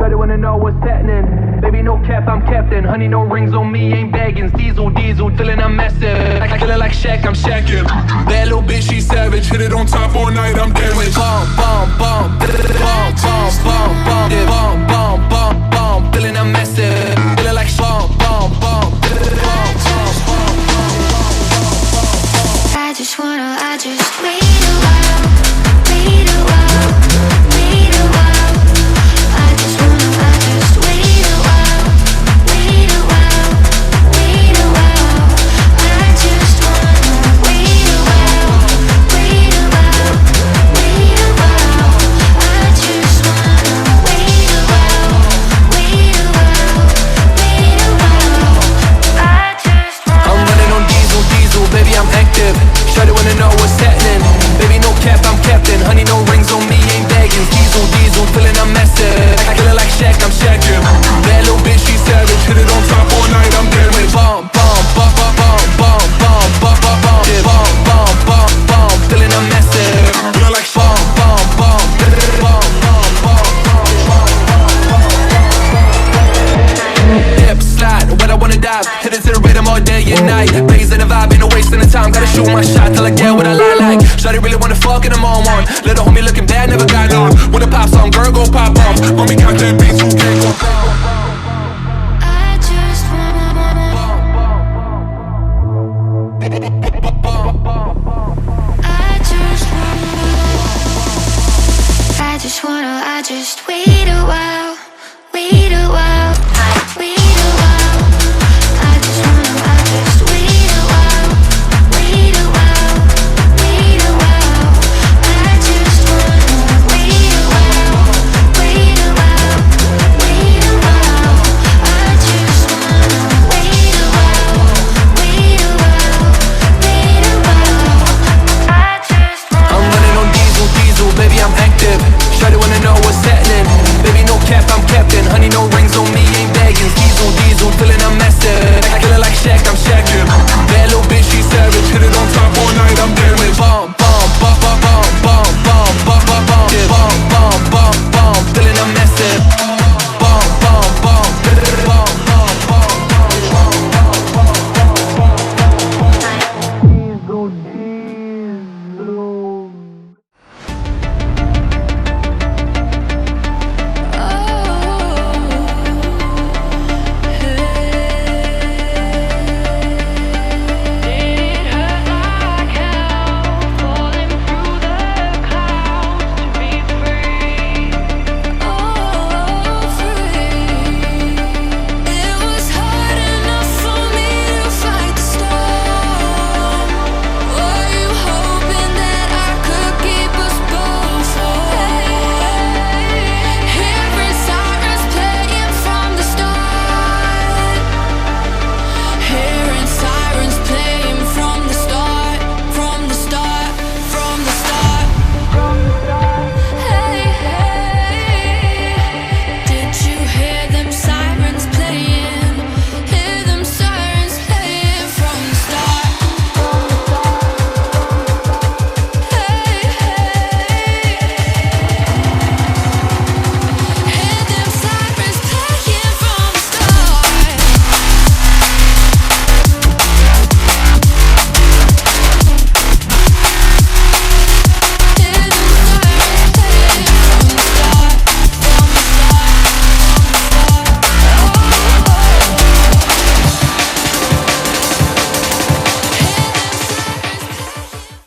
Shawty wanna know what's happening. Baby, no cap, I'm captain. Honey, no rings on me, ain't bagging. Diesel, feeling I'm massive. I feeling like Shaq, I'm shacking. That little bitch, she savage. Hit it on top all night, I'm damaged. Bomb, bomb, bomb, bomb, bomb, bomb, bomb, yeah, bomb, bomb, bomb, bomb. Feeling I'm massive. Feeling like bomb, bomb, bomb, bomb, bomb, bomb. I just wait a while, wait a while, wait a while. I just wait a while, wait a while, wait a while. I just wanna wait a while, wait a while, wait a while. I just wanna wait a while, wait a while, wait a while. I just wanna. I'm running on diesel, baby, I'm active. Shawty wanna know what's happening. Baby, no cap, I'm captain. Honey, no rings on me, ain't bagging. Diesel, feeling I'm massive. I feeling like Shaq, I'm shacking. That little bitch, she savage. Hit it on top all night, I'm damaged. Bomb, bomb, bomb, bomb, bomb, bomb, bomb, bomb, bomb, yeah, bomb, bomb, bomb, bomb. Feeling I'm massive. Feeling like bomb, bomb, bomb, bomb, bomb, bomb. Dip, slide, when I wanna dive. Hit it to the rhythm all day and night. Blazing the vibe, ain't no wasting the time. Gotta shoot my shot till I get what I like. Shawty really wanna fuck and I'm on one. Little homie looking bad, never got none. When a pop song, girl go pop off. Homie count that beats, who can't go? I just wanna, I just wait a while.